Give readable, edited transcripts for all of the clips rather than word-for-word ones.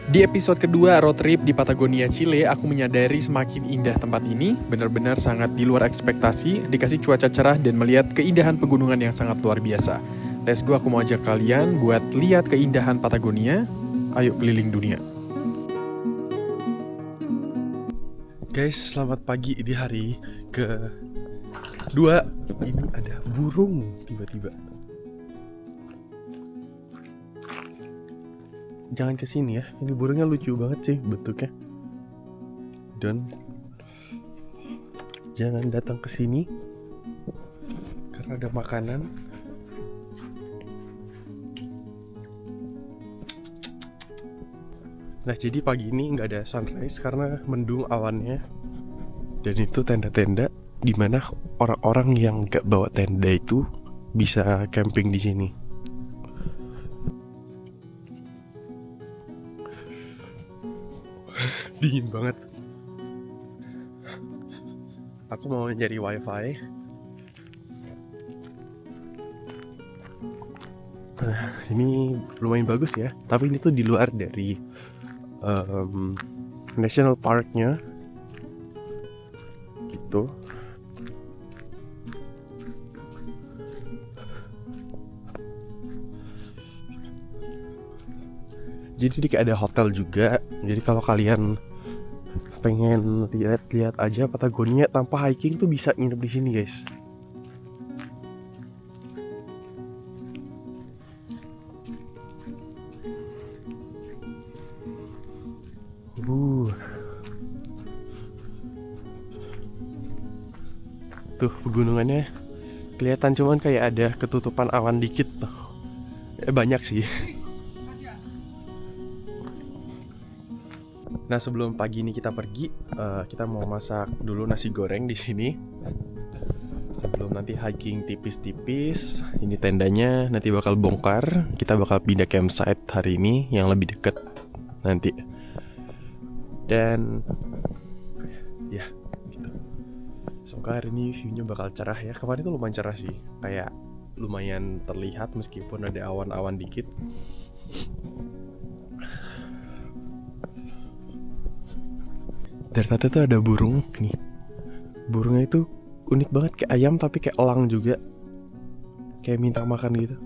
Di episode kedua road trip di Patagonia, Chile, aku menyadari semakin indah tempat ini, benar-benar sangat di luar ekspektasi, dikasih cuaca cerah dan melihat keindahan pegunungan yang sangat luar biasa. Let's go, aku mau ajak kalian buat lihat keindahan Patagonia. Ayo keliling dunia. Guys, selamat pagi di hari kedua. Ini ada burung tiba-tiba. Jangan kesini ya, ini burungnya lucu banget sih bentuknya. Dan jangan datang ke sini karena ada makanan. Nah, jadi pagi ini nggak ada sunrise karena mendung awannya. Dan itu tenda-tenda di mana orang-orang yang nggak bawa tenda itu bisa camping di sini. Dingin banget. Aku mau nyari wifi. Ini lumayan bagus ya. Tapi ini tuh di luar dari national parknya. Gitu. Jadi ini kayak ada hotel juga. Jadi kalau kalian pengen lihat-lihat aja Patagonia tanpa hiking tuh bisa nginep di sini, guys. Tuh pegunungannya kelihatan, cuman kayak ada ketutupan awan dikit. Banyak sih. Nah, sebelum pagi ini kita pergi, kita mau masak dulu nasi goreng di sini. Sebelum nanti hiking tipis-tipis, ini tendanya nanti bakal bongkar. Kita bakal pindah campsite hari ini yang lebih deket nanti. Dan ya, gitu. Semoga hari ini view-nya bakal cerah ya. Kemarin tuh lumayan cerah sih, kayak lumayan terlihat meskipun ada awan-awan dikit. Dari tadi tuh ada burung nih. Burungnya itu unik banget, kayak ayam tapi kayak elang juga. Kayak minta makan gitu.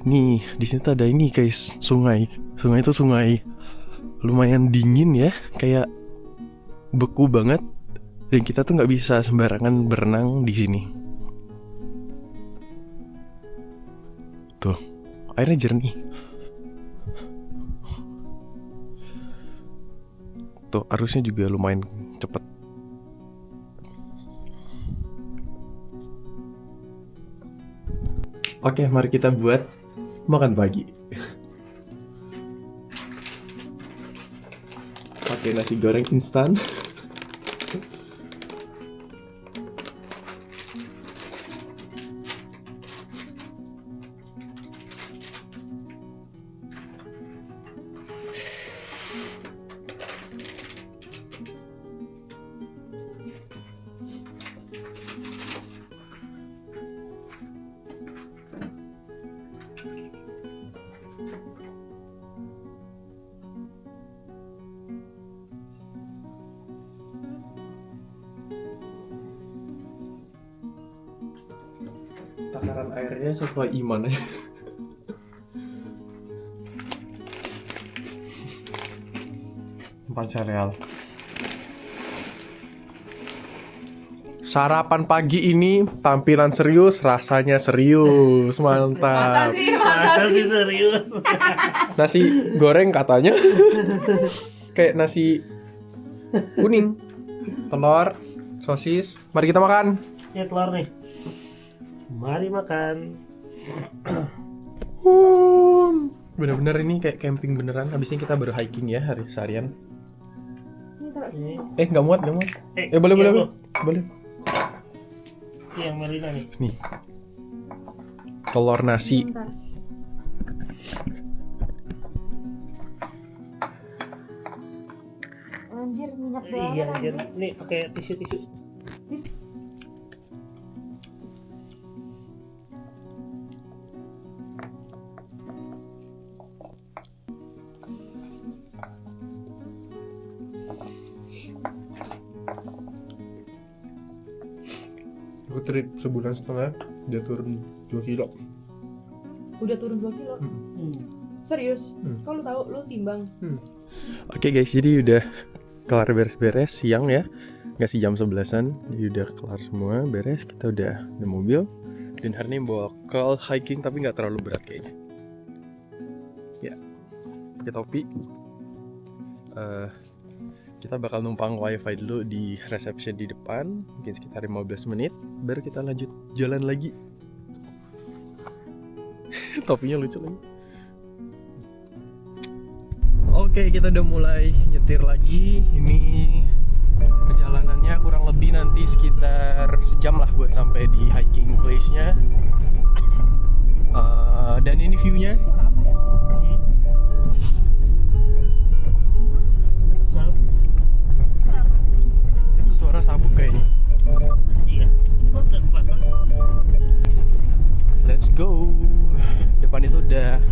Nih, di sini tuh ada ini guys, sungai. Sungai itu sungai lumayan dingin ya, kayak beku banget. Dan kita tuh nggak bisa sembarangan berenang di sini. Tuh, airnya jernih. Tuh, arusnya juga lumayan cepet. Oke, mari kita buat makan pagi. Pakai nasi goreng instan. Takaran airnya sesuai iman aja. Real. Sarapan pagi ini tampilan serius, rasanya serius, mantap. Masa sih serius. Nasi goreng katanya kayak nasi kuning, telur, sosis. Mari kita makan. Ya telur nih. Mari makan. Bener-bener ini kayak camping beneran. Habis ini kita baru hiking ya hari seharian. Nggak muat. Boleh. Yang Melina nih. Nih. telur nasi. Bentar. Anjir, minyak banget. Iya anjir. Nih pakai tisu. Aku trip sebulan setengah, dia turun 2 kilo. Udah turun 2 kilo. Serius? Kau lu tahu lu timbang. Oke guys, jadi udah kelar beres-beres siang ya. Nggak sih jam 11-an, jadi udah kelar semua, beres. Kita udah di mobil. Dan hari ini bawa hiking tapi nggak terlalu berat kayaknya. Ya, pakai topi. Kita bakal numpang wifi dulu di reception di depan, mungkin sekitar 15 menit, baru kita lanjut jalan lagi. Topinya lucu lagi. Oke, kita udah mulai nyetir lagi. Ini perjalanannya kurang lebih nanti sekitar sejam lah buat sampai di hiking place-nya. Dan ini view-nya. Itu suara sabuk kayaknya. Iya. Kok udah kepasang? Let's go. Depan itu udah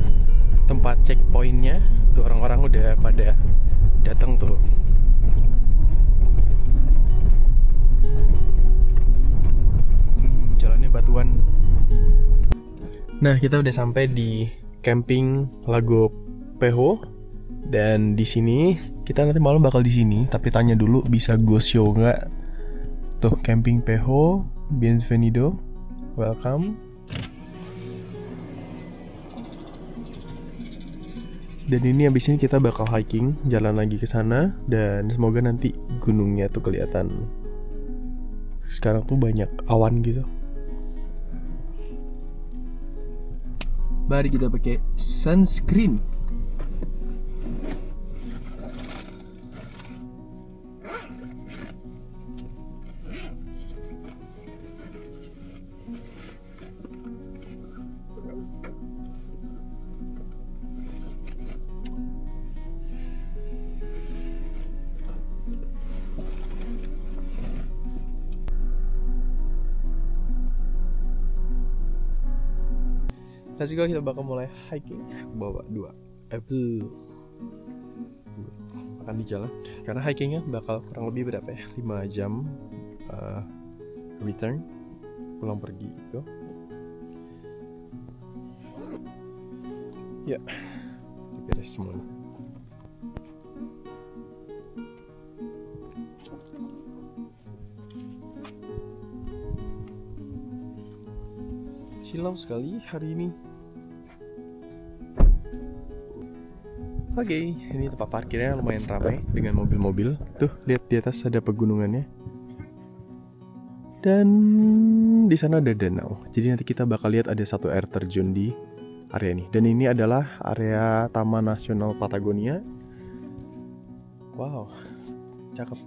tempat checkpointnya. Tuh orang-orang udah pada datang tuh. Jalannya batuan. Nah, kita udah sampai di camping Lago Peho. Dan di sini kita nanti malam bakal di sini, tapi tanya dulu bisa go show nggak? Tuh camping Peho, bienvenido, welcome. Dan ini abis ini kita bakal hiking, jalan lagi ke sana dan semoga nanti gunungnya tuh kelihatan. Sekarang tuh banyak awan gitu. Mari kita pakai sunscreen. Let's go, kita bakal mulai hiking. Aku bawa 2 apple. Makan di jalan. Karena hikingnya bakal kurang lebih berapa ya? 5 jam return. Pulang pergi gitu. Ya, beres semua. Silau sekali hari ini. Oke, ini tempat parkirnya lumayan ramai dengan mobil-mobil. Tuh, lihat di atas ada pegunungannya. Dan di sana ada danau. Jadi nanti kita bakal lihat ada satu air terjun di area ini. Dan ini adalah area Taman Nasional Patagonia. Wow, cakep.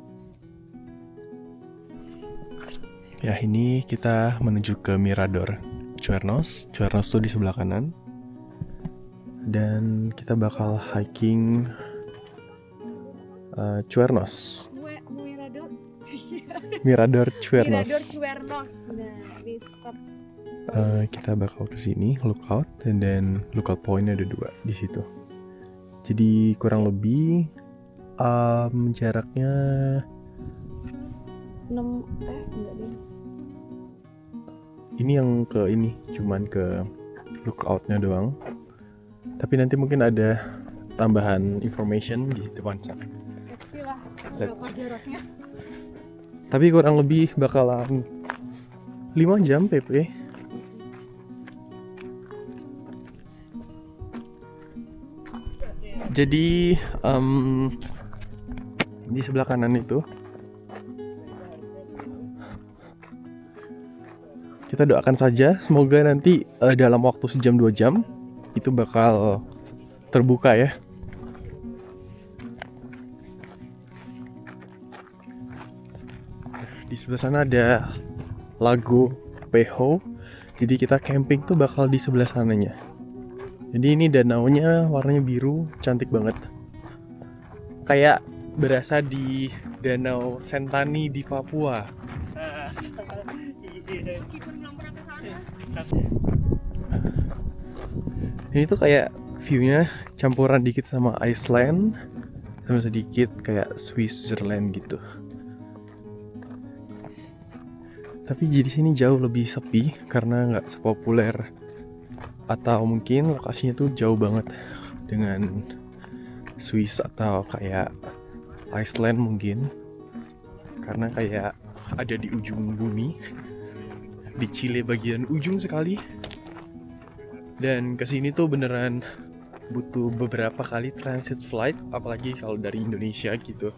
Ya, ini kita menuju ke Mirador Cuernos. Cuernos tuh di sebelah kanan. Dan kita bakal hiking Cuernos. Mirador Cuernos. Mirador Cuernos. Nah, ini stop. Kita bakal ke sini, lookout, and then lookout point ada 2 di situ. Jadi kurang lebih jaraknya 6 enggak deh. Ini yang ke ini, cuman ke lookoutnya doang. Tapi nanti mungkin ada tambahan information di depan sana. Let's see lah berapa jaraknya. Tapi kurang lebih bakalan 5 jam PP. Jadi di sebelah kanan itu kita doakan saja semoga nanti dalam waktu sejam 2 jam itu bakal terbuka ya. Di sebelah sana ada Lago Peho. Jadi kita camping tuh bakal di sebelah sananya. Jadi ini danaunya warnanya biru, cantik banget. Kayak berasa di Danau Sentani di Papua. Meskipun belum pernah ke sana. Ini tuh kayak view-nya campuran dikit sama Iceland, sama sedikit kayak Switzerland gitu. Tapi di sini jauh lebih sepi karena nggak sepopuler, atau mungkin lokasinya tuh jauh banget dengan Swiss atau kayak Iceland mungkin, karena kayak ada di ujung bumi, di Chile bagian ujung sekali. Dan kesini tuh beneran butuh beberapa kali transit flight, apalagi kalau dari Indonesia gitu.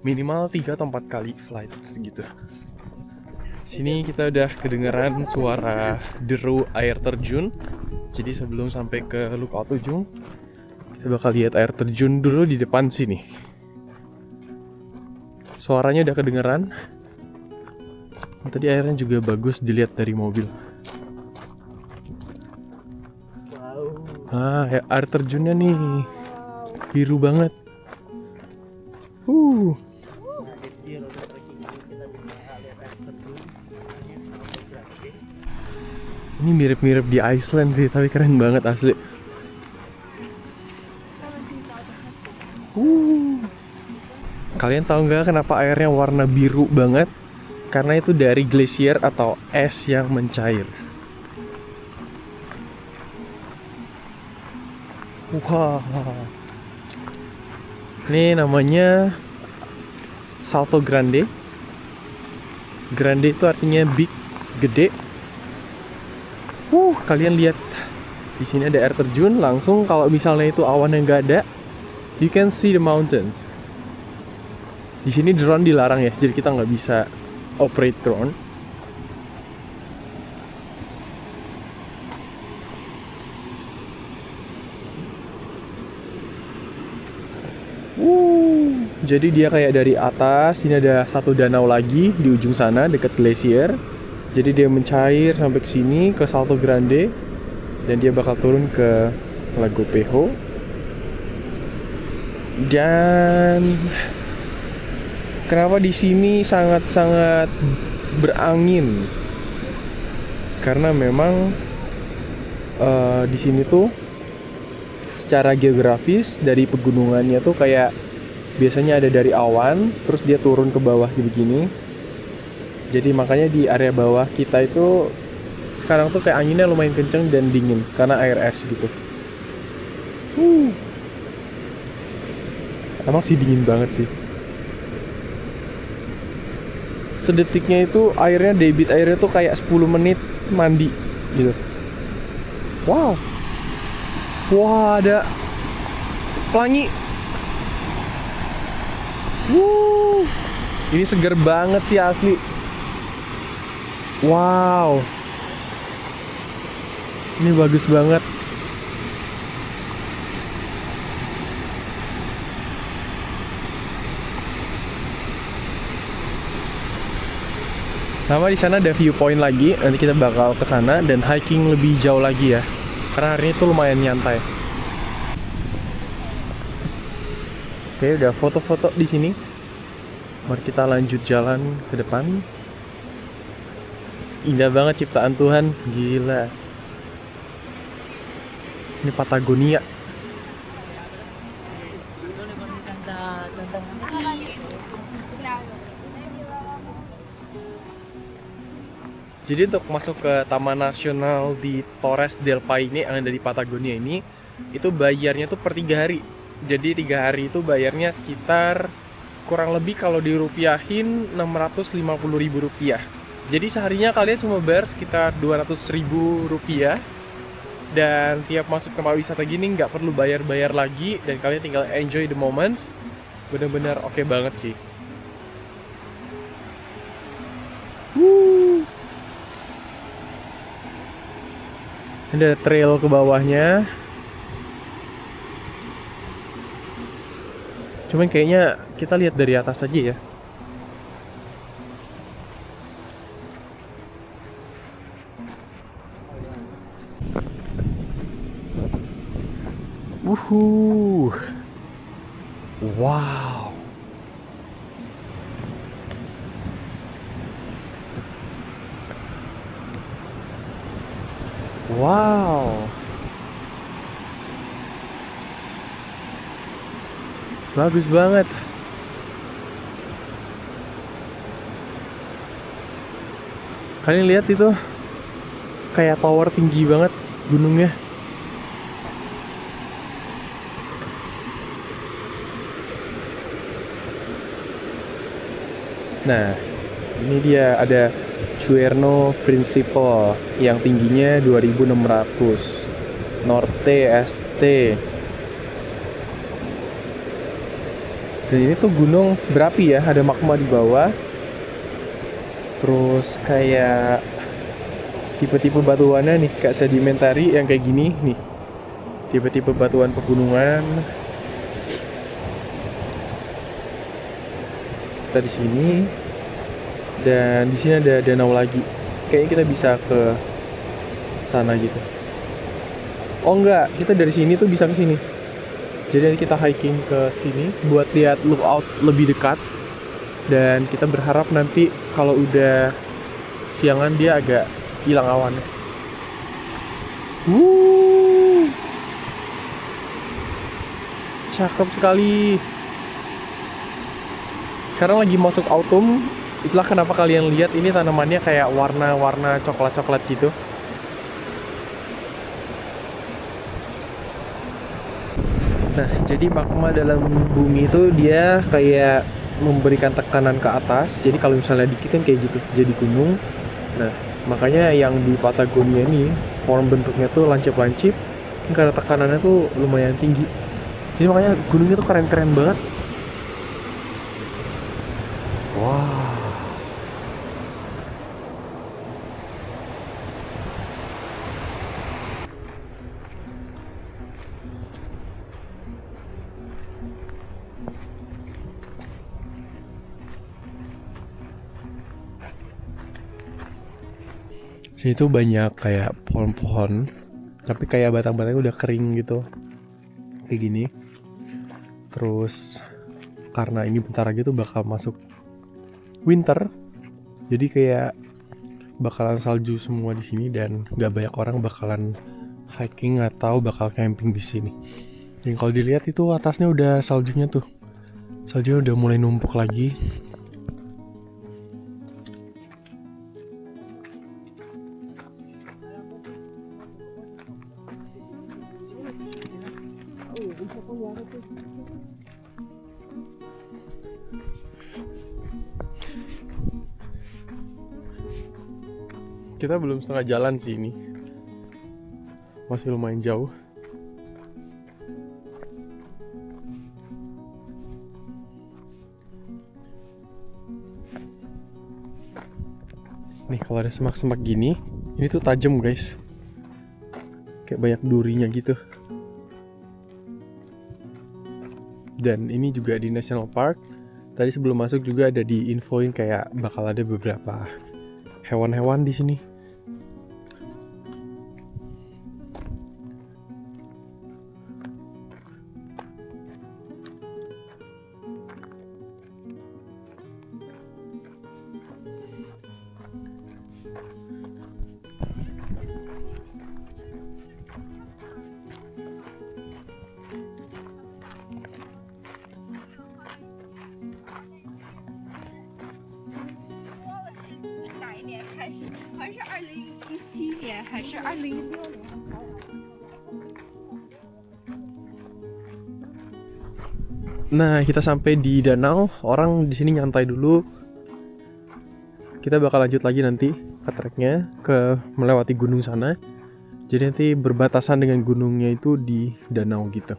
Minimal 3 atau 4 kali flight gitu. Sini kita udah kedengeran suara deru air terjun. Jadi sebelum sampai ke lookout ujung, kita bakal lihat air terjun dulu di depan sini. Suaranya udah kedengeran. Tadi airnya juga bagus dilihat dari mobil. Wow. Ya, air terjunnya nih biru banget. Di roda trekking ini kita bisa lihat air terjun. Ini sampai gratis. Ini mirip-mirip di Iceland sih, tapi keren banget asli. Kalian tahu nggak kenapa airnya warna biru banget? Karena itu dari glasier atau es yang mencair. Wah, ini namanya Salto Grande. Grande itu artinya big, gede. Kalian lihat di sini ada air terjun. Langsung kalau misalnya itu awan yang nggak ada, you can see the mountain. Di sini drone dilarang ya, jadi kita nggak bisa operate drone. Jadi dia kayak dari atas, ini ada satu danau lagi di ujung sana dekat glasier. Jadi dia mencair sampai ke sini ke Salto Grande dan dia bakal turun ke Lago Pejo. Dan kenapa di sini sangat-sangat berangin? Karena memang di sini tuh secara geografis dari pegunungannya tuh kayak biasanya ada dari awan, terus dia turun ke bawah begini. Jadi makanya di area bawah kita itu sekarang tuh kayak anginnya lumayan kenceng dan dingin karena air es gitu. Emang sih dingin banget sih. Sedetiknya itu airnya, debit airnya tuh kayak 10 menit mandi gitu. Wow. Wah, ada pelangi. Ini seger banget sih asli. Wow. Ini bagus banget. Sama di sana ada viewpoint lagi. Nanti kita bakal ke sana dan hiking lebih jauh lagi ya. Karena hari ini tuh lumayan nyantai. Oke, udah foto-foto di sini. Mari kita lanjut jalan ke depan. Indah banget ciptaan Tuhan, gila. Ini Patagonia. Jadi untuk masuk ke Taman Nasional di Torres del Paine yang ada di Patagonia ini, itu bayarnya tuh per 3 hari. Jadi 3 hari itu bayarnya sekitar kurang lebih kalau dirupiahin 650.000 rupiah. Jadi seharinya kalian cuma bayar sekitar 200.000 rupiah. Dan tiap masuk tempat wisata gini nggak perlu bayar-bayar lagi. Dan kalian tinggal enjoy the moment. Bener-bener oke banget sih. Ada trail ke bawahnya. Cuman kayaknya kita lihat dari atas aja ya. Wuhu. Wow. Wow. Bagus banget. Kalian lihat itu kayak tower tinggi banget gunungnya. Nah, ini dia ada Cuerno Principal yang tingginya 2600. Norte ST. Dan ini tuh gunung berapi ya, ada magma di bawah. Terus kayak tipe-tipe batuannya nih, kayak sedimentary yang kayak gini nih. Tipe-tipe batuan pegunungan. Kita di sini. Dan di sini ada danau lagi. Kayaknya kita bisa ke sana gitu. Oh enggak, kita dari sini tuh bisa ke sini. Jadi kita hiking ke sini buat lihat lookout lebih dekat. Dan kita berharap nanti kalau udah siangan dia agak hilang awannya. Cakep sekali. Sekarang lagi masuk autumn. Itulah kenapa kalian lihat ini tanamannya kayak warna-warna coklat-coklat gitu. Nah, jadi magma dalam bumi itu dia kayak memberikan tekanan ke atas. Jadi kalau misalnya dikit kan kayak gitu, jadi gunung. Nah, makanya yang di Patagonia ini form bentuknya tuh lancip-lancip karena tekanannya tuh lumayan tinggi. Jadi makanya gunungnya tuh keren-keren banget. Wah. Sini tuh banyak kayak pohon-pohon, tapi kayak batang-batangnya udah kering gitu, kayak gini. Terus karena ini bentar lagi tuh bakal masuk winter, jadi kayak bakalan salju semua di sini dan gak banyak orang bakalan hiking atau bakal camping di sini. Dan kalau dilihat itu atasnya udah saljunya tuh, saljunya udah mulai numpuk lagi. Kita belum setengah jalan sih ini. Masih lumayan jauh. Nih kalau ada semak-semak gini, ini tuh tajam guys. Kayak banyak durinya gitu. Dan ini juga di National Park. Tadi sebelum masuk juga ada diinfoin kayak bakal ada beberapa hewan-hewan di sini. Nah, kita sampai di danau. Orang di sini nyantai dulu. Kita bakal lanjut lagi nanti ke treknya, ke melewati gunung sana. Jadi nanti berbatasan dengan gunungnya itu di danau gitu.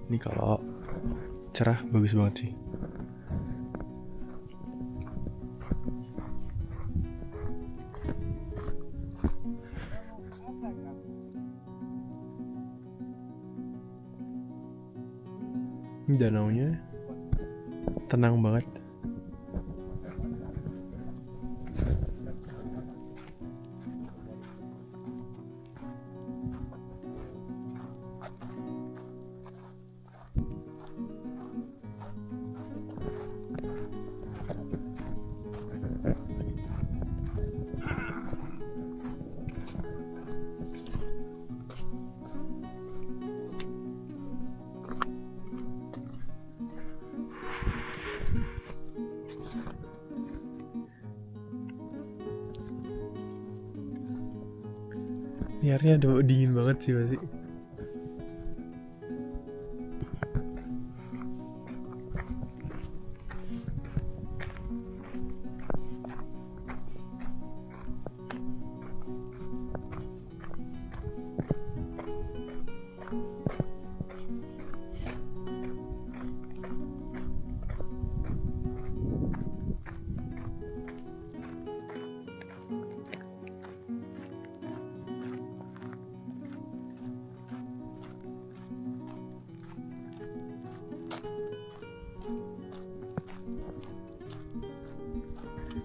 Ini kalau cerah bagus banget sih. Danaunya tenang banget. Ini airnya udah dingin banget sih pasti.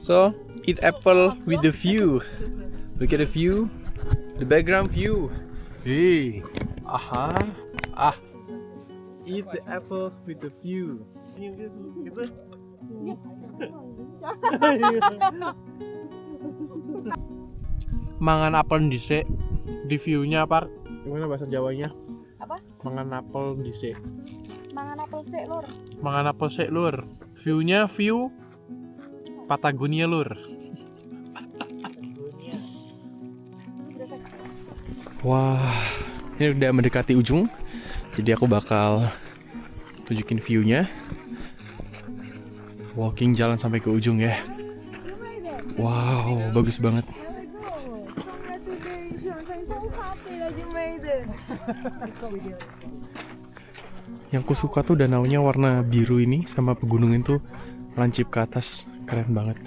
So, eat apple with the view. Look at the view, the background view. Hey, aha, eat the apple with the view. Mangan apel dhisik. Di view-nya apa? Gimana bahasa Jawanya? Apa? Mangan apel dhisik. Mangan apel sik, Lur. Mangan apel sik, Lur. View-nya view Patagonia, Lur. Wah, ini udah mendekati ujung. Jadi aku bakal tunjukin view-nya. Walking jalan sampai ke ujung ya. Wow, bagus banget. Yang ku suka tuh danaunya warna biru ini sama pegunungan tuh lancip ke atas. Keren banget.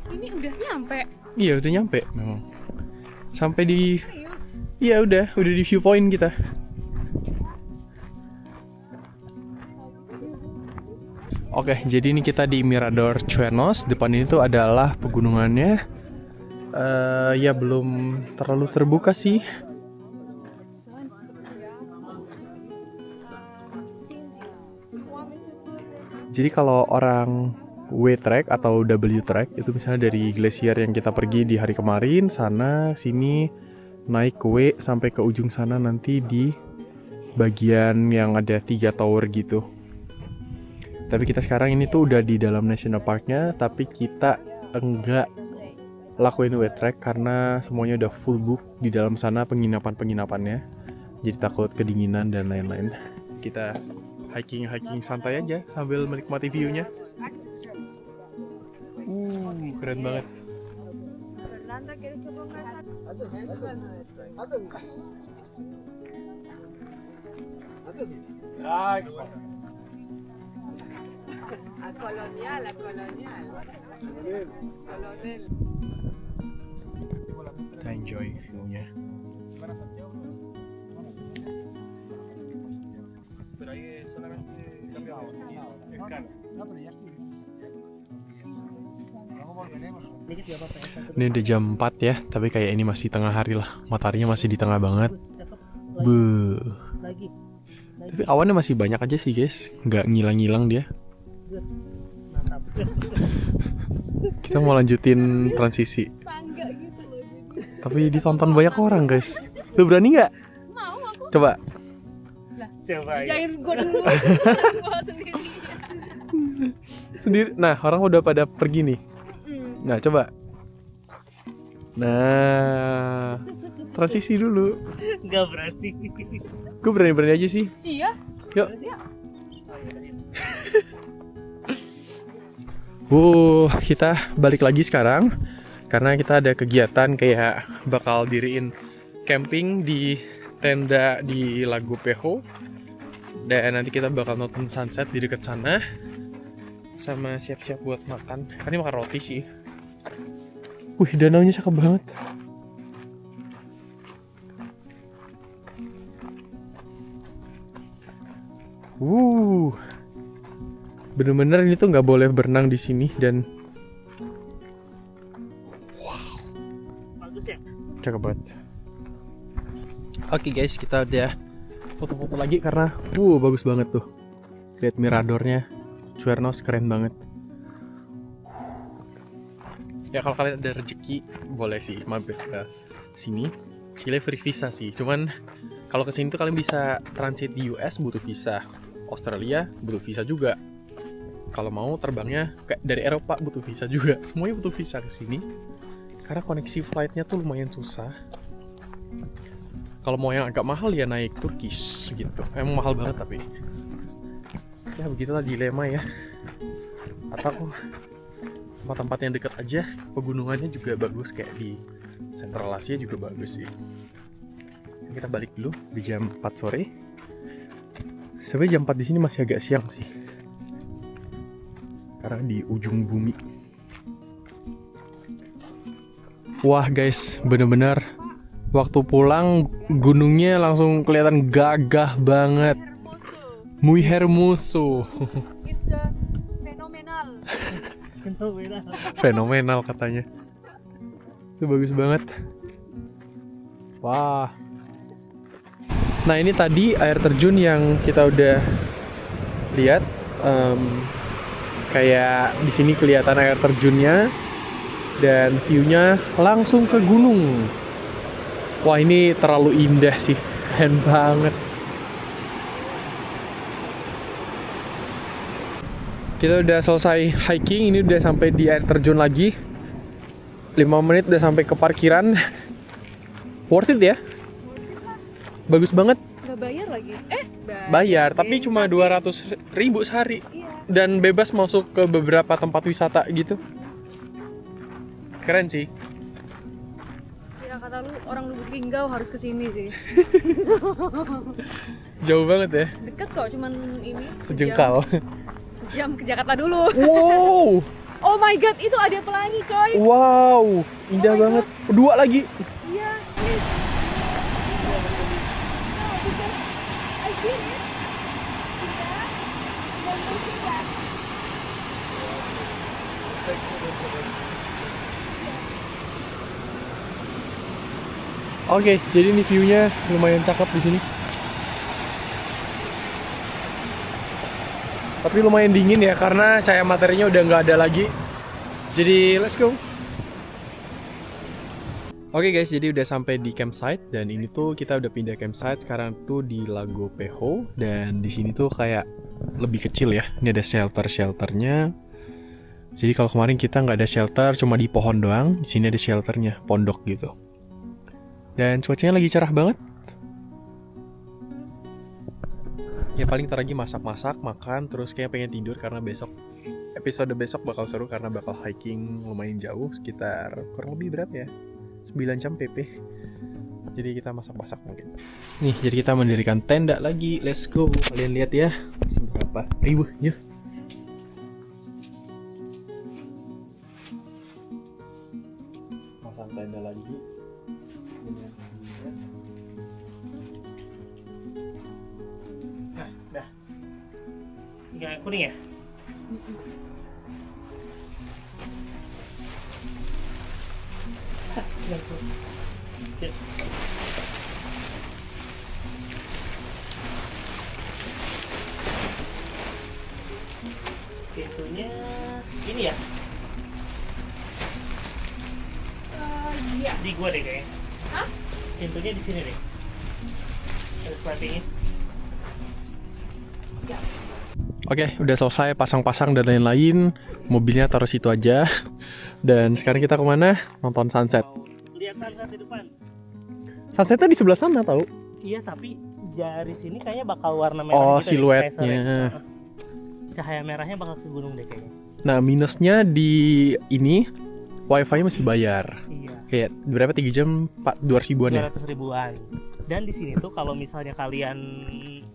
Ini udah nyampe. Iya, udah nyampe memang. Sampai di iya udah di viewpoint kita. Oke, jadi ini kita di Mirador Cuernos. Depan ini tuh adalah pegunungannya. Ya belum terlalu terbuka sih. Jadi kalau orang W-Trek atau W-Trek itu misalnya dari glasier yang kita pergi di hari kemarin sana sini naik ke W sampai ke ujung sana nanti di bagian yang ada 3 tower gitu. Tapi kita sekarang ini tuh udah di dalam national parknya, tapi kita enggak lakuin W-Trek karena semuanya udah full book di dalam sana penginapannya. Jadi takut kedinginan dan lain-lain. Kita hiking santai aja sambil menikmati view-nya. Keren banget. Colonial. Kita enjoy view-nya. Ini udah jam 4 ya, tapi kayak ini masih tengah hari lah. Mataharinya masih di tengah banget. Buh. Tapi awannya masih banyak aja sih guys, nggak ngilang-ngilang dia. Mantap. Kita mau lanjutin transisi. Tangga gitu. Tapi ditonton banyak orang guys. Lu berani nggak? Mau aku. Coba. Coba ya. Jair gue dulu. Gue sendiri. Sendiri. Nah, orang udah pada pergi nih. Nah, coba. Nah, transisi dulu. Nggak berani. Gue berani-berani aja sih. Iya. Yuk. Oh, iya, Kita balik lagi sekarang karena kita ada kegiatan kayak bakal diriin camping di tenda di Lago Peho. Dan nanti kita bakal nonton sunset di dekat sana. Sama siap-siap buat makan. Ini makan roti sih. Wih, danaunya cakep banget. Bener-bener ini tuh nggak boleh berenang di sini dan bagus ya. cakep banget. Oke guys, kita udah foto-foto lagi karena bagus banget tuh. Lihat miradornya, Cuernos keren banget. Ya kalau kalian ada rezeki boleh sih mampir ke sini. Chile free visa sih. Cuman kalau ke sini tuh kalian bisa transit di US butuh visa. Australia butuh visa juga. Kalau mau terbangnya dari Eropa butuh visa juga. Semuanya butuh visa ke sini. Karena koneksi flightnya tuh lumayan susah. Kalau mau yang agak mahal ya naik Turkish gitu. Emang mahal banget tapi. Ya begitulah dilema ya. Atau tempat-tempat yang dekat aja, pegunungannya juga bagus kayak di Central Asia juga bagus sih. Kita balik dulu di jam 4 sore. Sebenarnya jam 4 di sini masih agak siang sih. Karena di ujung bumi. Wah guys, bener-bener waktu pulang gunungnya langsung kelihatan gagah banget. Muy hermoso. It's phenomenal. Fenomenal katanya. Itu bagus banget. Wah. Nah ini tadi air terjun yang kita udah lihat. Kayak di sini kelihatan air terjunnya dan view-nya langsung ke gunung. Wah ini terlalu indah sih, keren banget. Kita udah selesai hiking, ini udah sampai di air terjun lagi. 5 menit udah sampai ke parkiran. Worth it ya? Bagus banget. Nggak bayar lagi. Bayar, tapi cuma 200.000 sehari. Iya. Dan bebas masuk ke beberapa tempat wisata gitu. Keren sih. Ya kata lu orang Lubuk Linggau harus kesini sih. Jauh banget ya. Dekat kok, cuman ini Sejengkal. Sejam ke Jakarta dulu. Wow. Oh my god, itu ada pelangi coy. Wow, indah Oh my banget. Dua lagi. Iya. Oke, jadi ini view-nya lumayan cakep di sini. Tapi lumayan dingin ya karena cahaya materinya udah nggak ada lagi. Jadi let's go. Oke guys, jadi udah sampai di campsite dan ini tuh kita udah pindah campsite sekarang tuh di Lago Peho dan di sini tuh kayak lebih kecil ya. Ini ada shelternya. Jadi kalau kemarin kita nggak ada shelter, cuma di pohon doang. Di sini ada shelternya, pondok gitu. Dan cuacanya lagi cerah banget. Ya paling ntar lagi masak-masak, makan, terus kayak pengen tidur karena episode besok bakal seru karena bakal hiking lumayan jauh, sekitar kurang lebih berapa ya? 9 jam PP. Jadi kita masak-masak mungkin. Nih, jadi kita mendirikan tenda lagi. Let's go. Kalian lihat ya, seberapa ribuhnya. Pasang tenda lagi. Nah, dah. Tinggal yang kuning ya? Ya. Pintunya ini ya? Iya. Di gua deh kayaknya. Hah? Pintunya di sini deh. Ada slidingnya. Ya. Oke, udah selesai pasang-pasang dan lain-lain. Mobilnya taruh situ aja. Dan sekarang kita kemana? Nonton sunset. Mau lihat sunset di depan. Sunsetnya di sebelah sana tau. Iya, tapi dari sini kayaknya bakal warna merah Oh, gitu deh, siluetnya. kayak sore. Cahaya merahnya bakal ke gunung deh kayaknya. Nah, minusnya di ini wifi masih bayar. Iya. Kayak berapa 3 jam 200 ribuan ya? 200 ribuan. Dan di sini tuh kalau misalnya kalian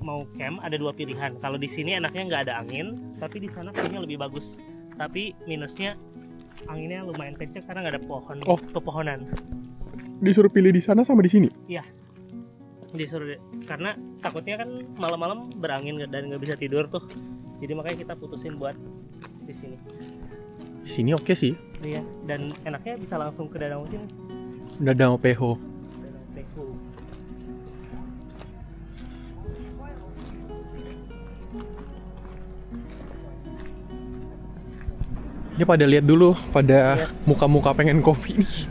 mau camp ada dua pilihan. Kalau di sini enaknya nggak ada angin, tapi di sana view-nya lebih bagus. Tapi minusnya anginnya lumayan kenceng karena nggak ada pohon, Oh. pepohonan. Disuruh pilih di sana sama di sini. Disuruh karena takutnya kan malam-malam berangin dan nggak bisa tidur tuh. Jadi makanya kita putusin buat di sini. Di sini oke sih. Iya. Dan enaknya bisa langsung ke danau sini. Danau Peho. Danau Pehu. Ini pada lihat dulu, pada Iya. muka-muka pengen kopi nih.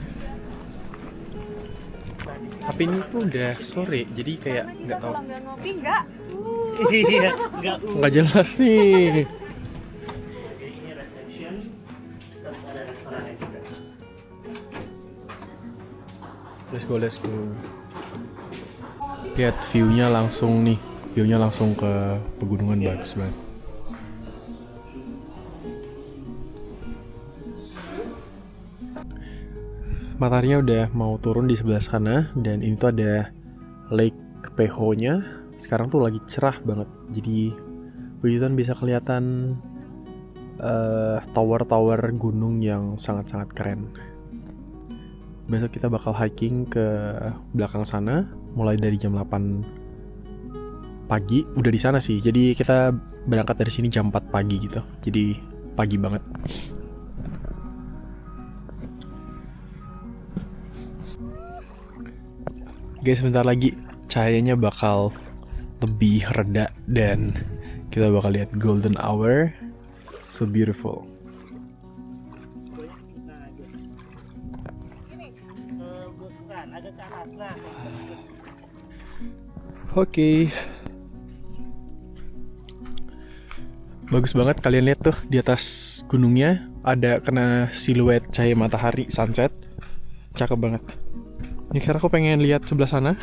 Nah, di sini Tapi ini tuh udah sore, jadi kayak Karena kita nggak tahu, kalau nggak ngopi nggak. iya, nggak nggak jelas nih. Oke, ini reception, terus ada restorannya juga. Let's go, let's go. Lihat view-nya langsung nih, view-nya langsung ke pegunungan, bagus banget. Mataharinya udah mau turun di sebelah sana, dan ini tuh ada Lake Peho-nya. Sekarang tuh lagi cerah banget, jadi begitu bisa kelihatan tower-tower gunung yang sangat-sangat keren. Besok kita bakal hiking ke belakang sana, mulai dari jam 8 pagi. Udah di sana sih, jadi kita berangkat dari sini jam 4 pagi gitu, jadi pagi banget. Guys, sebentar lagi cahayanya bakal lebih reda dan kita bakal lihat golden hour. So beautiful. Nah, gitu. Bukan, agak ke atas. Nah, Oke. Bagus banget, kalian lihat tuh di atas gunungnya ada kena siluet cahaya matahari sunset. Cakep banget. Ini sekarang aku pengen lihat sebelah sana.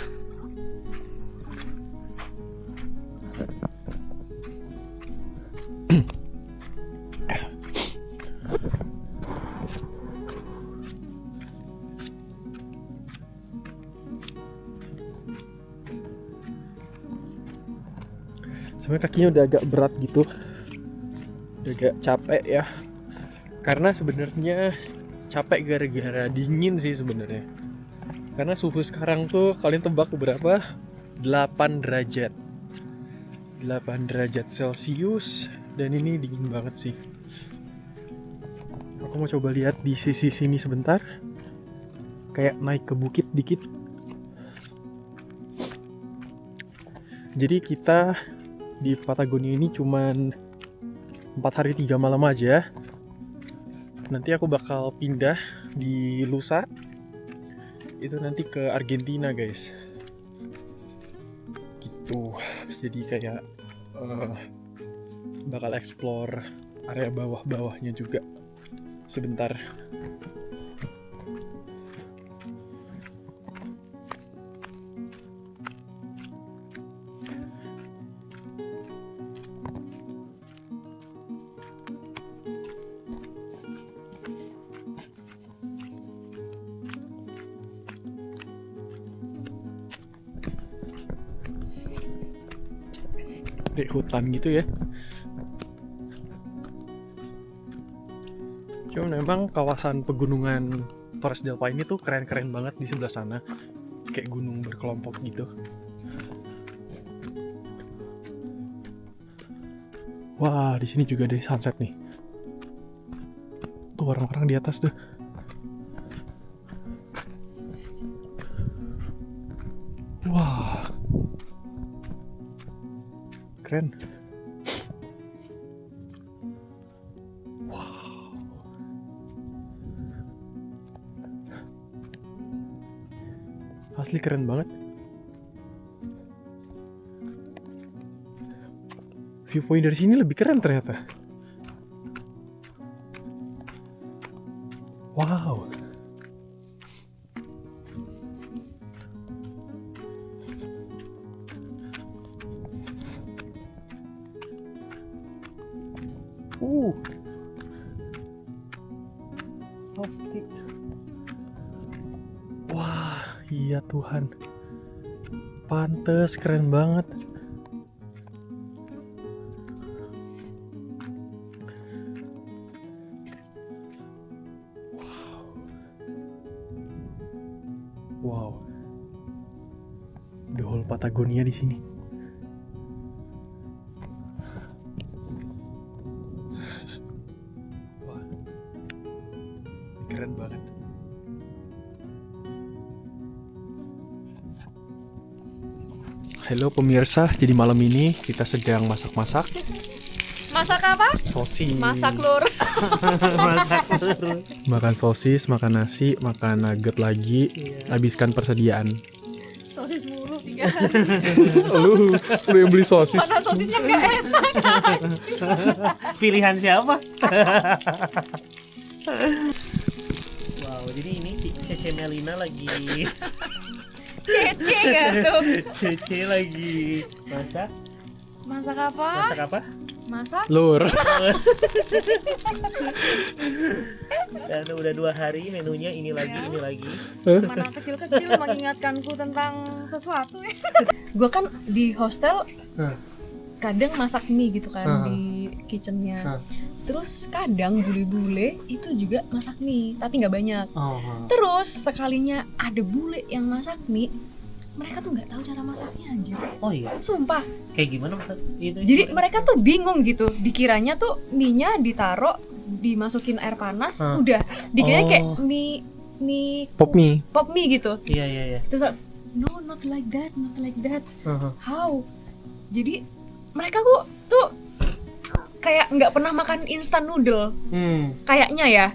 Sebenarnya kakinya udah agak berat gitu, udah agak capek ya. Karena sebenarnya capek gara-gara dingin sih sebenarnya. Karena suhu sekarang tuh kalian tebak berapa? 8 derajat. 8 derajat Celcius, dan ini dingin banget sih. Aku mau coba lihat di sisi sini sebentar. Kayak naik ke bukit dikit. Jadi kita di Patagonia ini cuman 4 hari 3 malam aja. Nanti aku bakal pindah di lusa. Itu nanti ke Argentina, guys. Gitu. Jadi kayak bakal explore area bawah-bawahnya juga sebentar. Di hutan gitu ya. Cuma memang kawasan pegunungan Torres del Paine tuh keren-keren banget di sebelah sana. Kayak gunung berkelompok gitu. Wah, di sini juga ada sunset nih. Tuh orang-orang di atas tuh. Wah. Keren. Wow. Asli keren banget. Viewpoint dari sini lebih keren ternyata. Wow. Pasti. Wah, iya Tuhan. Pantes, keren banget. Wow. The whole Patagonia di sini. Wah. Keren banget. Halo pemirsa, jadi malam ini kita sedang masak-masak. Masak apa? Sosis. Masak lur. Makan sosis, makan nasi, makan nugget lagi. Habiskan persediaan. Sosis mulu 3 hari. Lu yang beli sosis. Mana sosisnya nggak enak. Pilihan siapa? Wow, jadi ini Cece Melina lagi Cece nggak tuh? Cece lagi masak. Masak apa? Masak apa? Masak? Lur. Dan udah 2 hari menunya ini lagi, ini lagi. Mana kecil-kecil mengingatkanku tentang sesuatu ya. Gue kan di hostel kadang masak mie gitu kan di kitchennya. Terus kadang bule-bule itu juga masak mie, tapi nggak banyak. Terus sekalinya ada bule yang masak mie, mereka tuh nggak tahu cara masaknya anjir. Oh iya, Sumpah. kayak gimana masak itu? Jadi mereka tuh bingung gitu. Dikiranya tuh mie-nya ditaruh, dimasukin air panas, udah. Dikiranya kayak mie Pop mie. pop mie gitu. Iya. Terus no, not like that, not like that. How? Jadi mereka tuh kayak nggak pernah makan instant noodle. Kayaknya ya.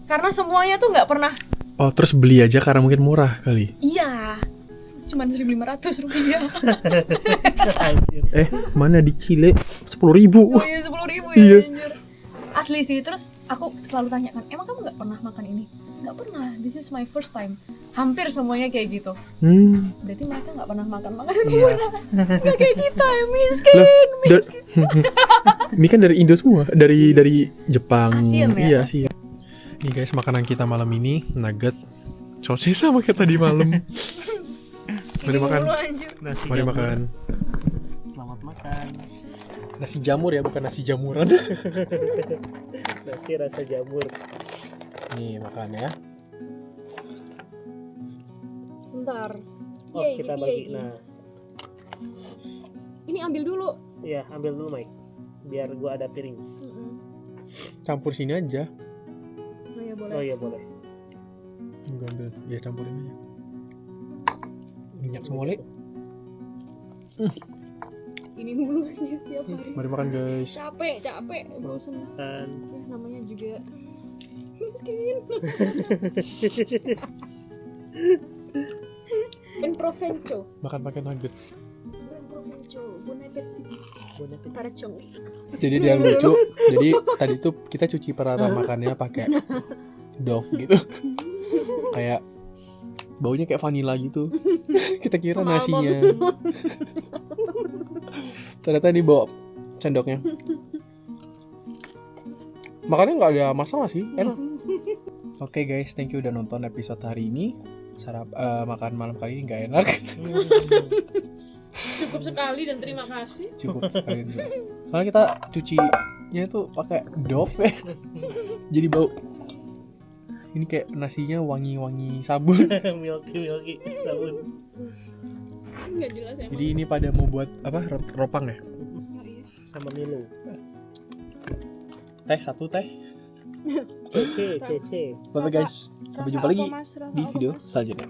Karena semuanya tuh nggak pernah. Oh, terus beli aja karena mungkin murah kali. Iya. Cuman 1.500 rupiah. Mana di Chile 10.000. Oh iya 10.000 ya. Iya. Anjir. Asli sih. Terus aku selalu tanya kan, emang kamu nggak pernah makan ini? Nggak pernah. This is my first time. Hampir semuanya kayak gitu. Berarti mereka nggak pernah makan makanan murah. Nggak kayak kita ya, miskin. Mie kan dari Indo semua, dari Jepang. Asian ya? Iya, Asia. Nih guys, makanan kita malam ini nugget, sosis sama kayak tadi malam. Mari makan. Nasi Mari jamur. makan. Selamat makan. Nasi jamur ya, bukan nasi jamuran. Nasi rasa jamur. Nih makan ya. Sebentar. Oh, kita bagi. Nah, Ini ambil dulu. iya, ambil dulu Mike. Biar gua ada piring. Campur sini aja. Oh ya boleh. Oh iya boleh. Gua ambil, ya campurin aja. Minyak semua, Le. Ini mulu aja tiap hari. Mari makan guys. Capek, bosan. Dan Ya namanya juga miskin. Ben Provenco. Makan pakai nugget. Ben Provenco. Bon appetit. Para cong. Jadi dia lucu. Jadi tadi tuh kita cuci peralatan makannya pakai Dove gitu. Kayak baunya kayak vanilla gitu. Kita kira nasinya. Ternyata dibawa sendoknya. Makannya nggak ada masalah sih, enak. Oke guys, thank you udah nonton episode hari ini. Makan malam kali ini nggak enak. Cukup sekali dan terima kasih. Cukup sekali. Soalnya kita cucinya itu pakai Dove ya. Jadi bau. Ini kayak nasinya wangi-wangi sabun. milky sabun. Nggak jelas ya. Jadi ini pada mau buat apa? Ropang ya? Sama Milo. Teh satu teh. Cece. Bye guys. Sampai jumpa lagi di video selanjutnya.